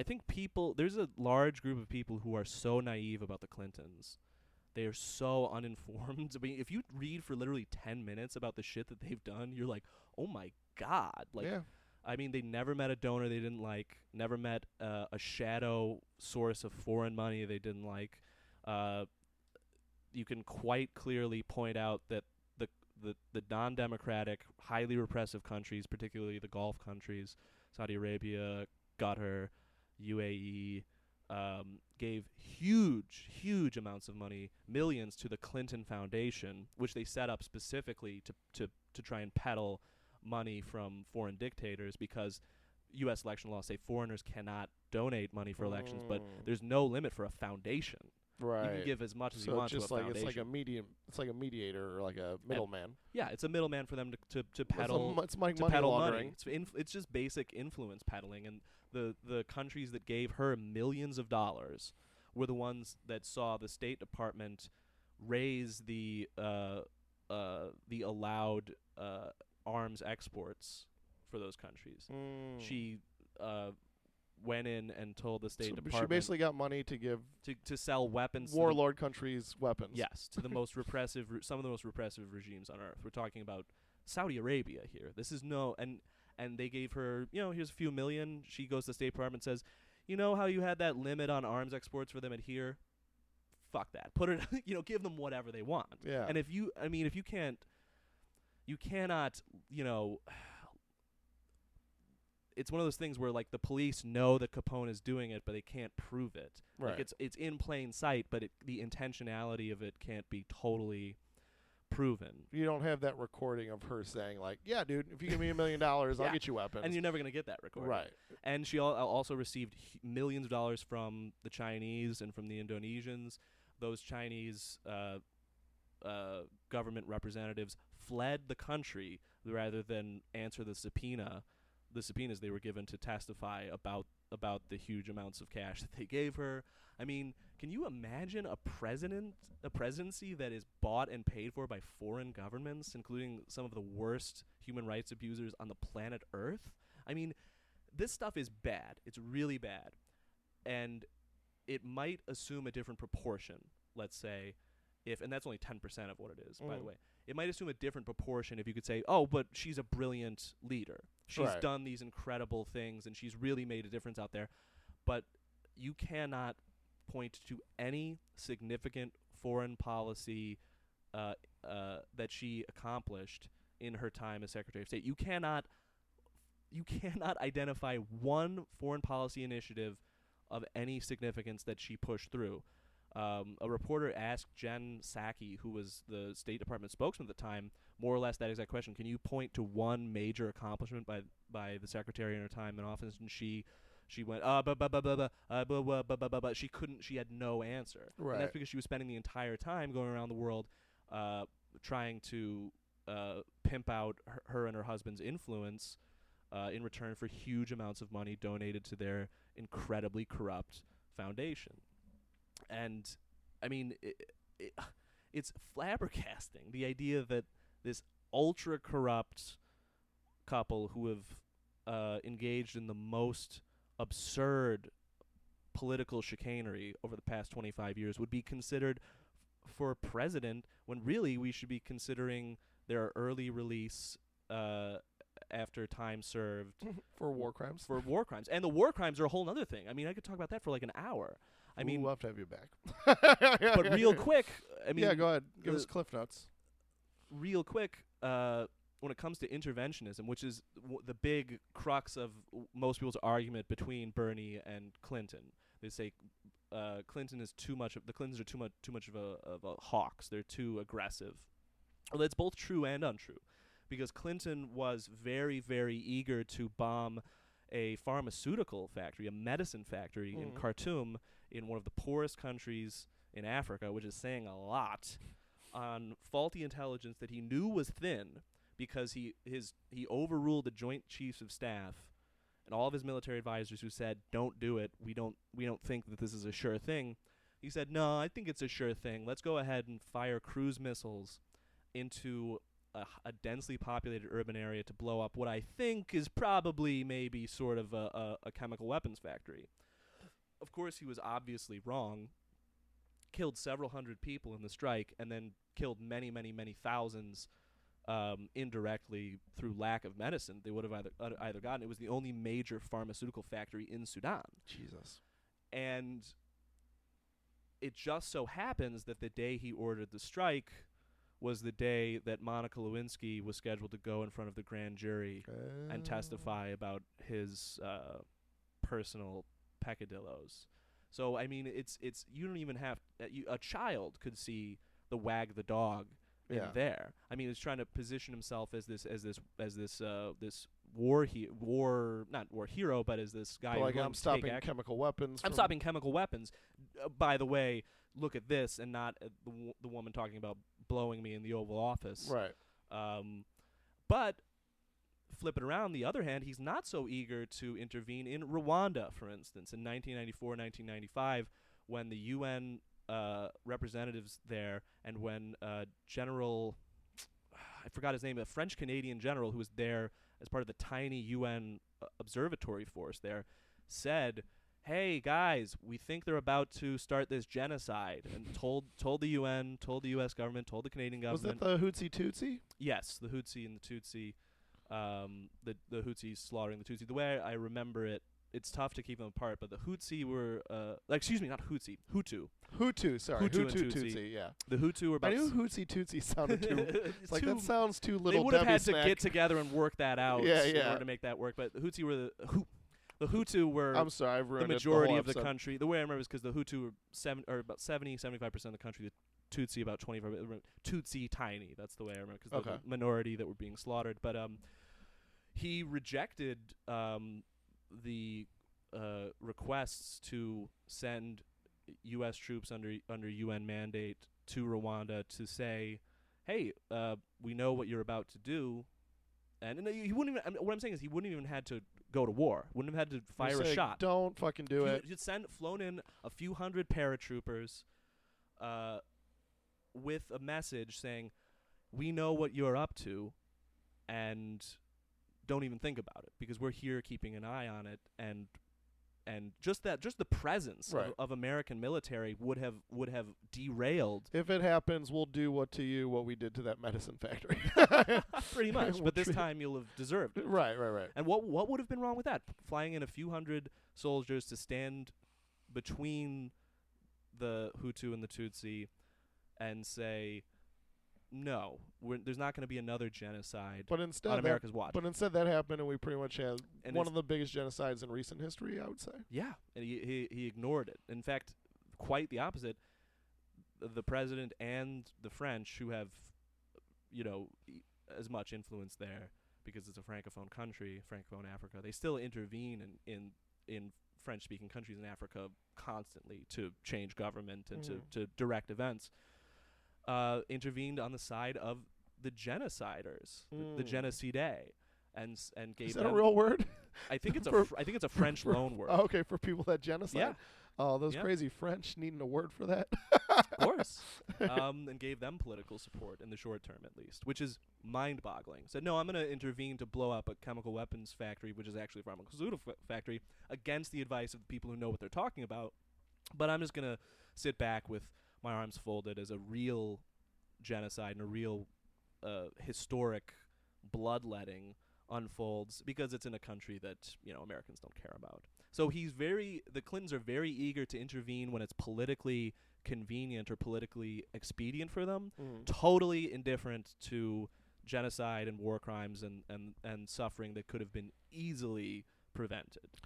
I think there's a large group of people who are so naive about the Clintons. They are so uninformed. I mean, if you read for literally 10 minutes about the shit that they've done, you're like, oh my God. Like, Yeah. I mean, they never met a donor they didn't like, never met a shadow source of foreign money they didn't like. You can quite clearly point out that the non-democratic, highly repressive countries, particularly the Gulf countries, Saudi Arabia, Qatar, UAE, gave huge amounts of money, millions, to the Clinton Foundation, which they set up specifically to try and peddle money from foreign dictators, because U.S. election laws say foreigners cannot donate money for elections, but there's no limit for a foundation. Right. You can give as much as you So want just to a foundation. it's like a mediator or like a middleman. Yeah, it's a middleman for them to peddle. It's like to money peddle laundering. money. It's just basic influence peddling, and the countries that gave her millions of dollars were the ones that saw the State Department raise the allowed arms exports for those countries. She went in and told the State Department she basically got money to give to sell weapons, warlord countries weapons. Yes, to the most repressive, some of the most repressive regimes on earth. We're talking about Saudi Arabia here. This is and they gave her, here's a few million. She goes to the State Department and says, you know how you had that limit on arms exports for them at here? Fuck that. Put it, give them whatever they want. Yeah. And if you cannot, it's one of those things where, like, the police know that Capone is doing it, but they can't prove it. Right. Like, it's in plain sight, but the intentionality of it can't be totally proven. You don't have that recording of her saying, like, yeah, dude, if you give me $1 million, I'll get you weapons. And you're never going to get that recording. Right. And she also received millions of dollars from the Chinese and from the Indonesians. Those Chinese government representatives fled the country rather than answer the subpoenas they were given to testify about the huge amounts of cash that they gave her. I mean, can you imagine a presidency that is bought and paid for by foreign governments, including some of the worst human rights abusers on the planet Earth? I mean, this stuff is bad. It's really bad. And it might assume a different proportion, let's say, and that's only 10% of what it is, by the way. It might assume a different proportion if you could say, oh, but she's a brilliant leader. She's done these incredible things, and she's really made a difference out there. But you cannot point to any significant foreign policy that she accomplished in her time as Secretary of State. You cannot identify one foreign policy initiative of any significance that she pushed through. A reporter asked Jen Psaki, who was the State Department spokesman at the time, more or less that exact question. Can you point to one major accomplishment by the secretary in her time in office? And she went, she couldn't. She had no answer. Right. And that's because she was spending the entire time going around the world, trying to pimp out her and her husband's influence, in return for huge amounts of money donated to their incredibly corrupt foundation. And, I mean, it's flabbergasting, the idea that this ultra-corrupt couple who have engaged in the most absurd political chicanery over the past 25 years would be considered for president, when really we should be considering their early release after time served. For war crimes? For war crimes. And the war crimes are a whole other thing. I mean, I could talk about that for like an hour. I mean, we'd love to have you back. But real quick, I mean, yeah, go ahead. Give us cliff notes. Real quick, when it comes to interventionism, which is the big crux of most people's argument between Bernie and Clinton, they say the Clintons are too much of a hawks. They're too aggressive. Well, that's both true and untrue, because Clinton was very, very eager to bomb a pharmaceutical factory, a medicine factory in Khartoum, in one of the poorest countries in Africa, which is saying a lot, on faulty intelligence that he knew was thin, because he overruled the Joint Chiefs of Staff and all of his military advisors who said, don't do it, we don't think that this is a sure thing. He said, no, I think it's a sure thing. Let's go ahead and fire cruise missiles into a densely populated urban area to blow up what I think is probably maybe sort of a chemical weapons factory. Of course, he was obviously wrong. Killed several hundred people in the strike, and then killed many, many, many thousands indirectly through lack of medicine they would have either gotten. It was the only major pharmaceutical factory in Sudan. Jesus. And it just so happens that the day he ordered the strike was the day that Monica Lewinsky was scheduled to go in front of the grand jury and testify about his personal peccadillos. So I mean, it's you don't even have a child could see the wag the dog in there. I mean, he's trying to position himself as this not war hero, but as this guy. Like, I'm stopping chemical weapons. I'm stopping chemical weapons. By the way, look at this, and not the woman talking about blowing me in the Oval Office. Right. But flip it around, the other hand, he's not so eager to intervene in Rwanda, for instance, in 1994, 1995, when the UN representatives there, and when General, I forgot his name, a French-Canadian general who was there as part of the tiny UN observatory force there, said, hey, guys, we think they're about to start this genocide, and told the UN, told the U.S. government, told the Canadian government. Was that the Hutsi Tutsi? Yes, the Hutsi and the Tutsi. The Hutsi slaughtering the Tutsi. The way I remember it, it's tough to keep them apart, but the Hutsi were, excuse me, not Hutsi, Hutu. Hutu, sorry. Hutu and Tutsi, yeah. The Hutu were about... I knew Hutsi Tutsi sounded too... It's like, that sounds too little. They would have had snack. to get together and work that out in order to make that work, but the Hutsi were the Hutu were I'm sorry, I've ruined the majority the of the country. The way I remember is because the Hutu were about 70-75% of the country, the Tutsi about 25%. Tutsi tiny, that's the way I remember, because the minority that were being slaughtered. But he rejected the requests to send U.S. troops under UN mandate to Rwanda to say, hey, we know what you're about to do. And he wouldn't even, what I'm saying is he wouldn't even had to go to war. Wouldn't have had to fire a shot. Don't fucking do it. He'd flown in a few hundred paratroopers with a message saying, we know what you're up to, and don't even think about it, because we're here keeping an eye on it. And just the presence of American military would have derailed. If it happens, we'll do what we did to that medicine factory. Pretty much. But this time you'll have deserved it. Right. And what would have been wrong with that? Flying in a few hundred soldiers to stand between the Hutu and the Tutsi and say, no, there's not going to be another genocide on America's watch. But instead that happened, and we pretty much had one of the biggest genocides in recent history, I would say. Yeah, and he ignored it. In fact, quite the opposite. The president and the French, who have, as much influence there because it's a francophone country, francophone Africa, they still intervene in French-speaking countries in Africa constantly to change government and to direct events. Intervened on the side of the genociders, the genocidae, and gave Is that a real word? I think it's a French loan word. Oh, okay, for people that genocide. Yeah. Oh, those crazy French needing a word for that. Of course. And gave them political support in the short term, at least, which is mind-boggling. Said, no, I'm going to intervene to blow up a chemical weapons factory, which is actually a pharmaceutical factory, against the advice of the people who know what they're talking about. But I'm just going to sit back with my arms folded as a real genocide and a real historic bloodletting unfolds, because it's in a country that Americans don't care about. So the Clintons are very eager to intervene when it's politically convenient or politically expedient for them. Totally indifferent to genocide and war crimes and suffering that could have been easily prevented.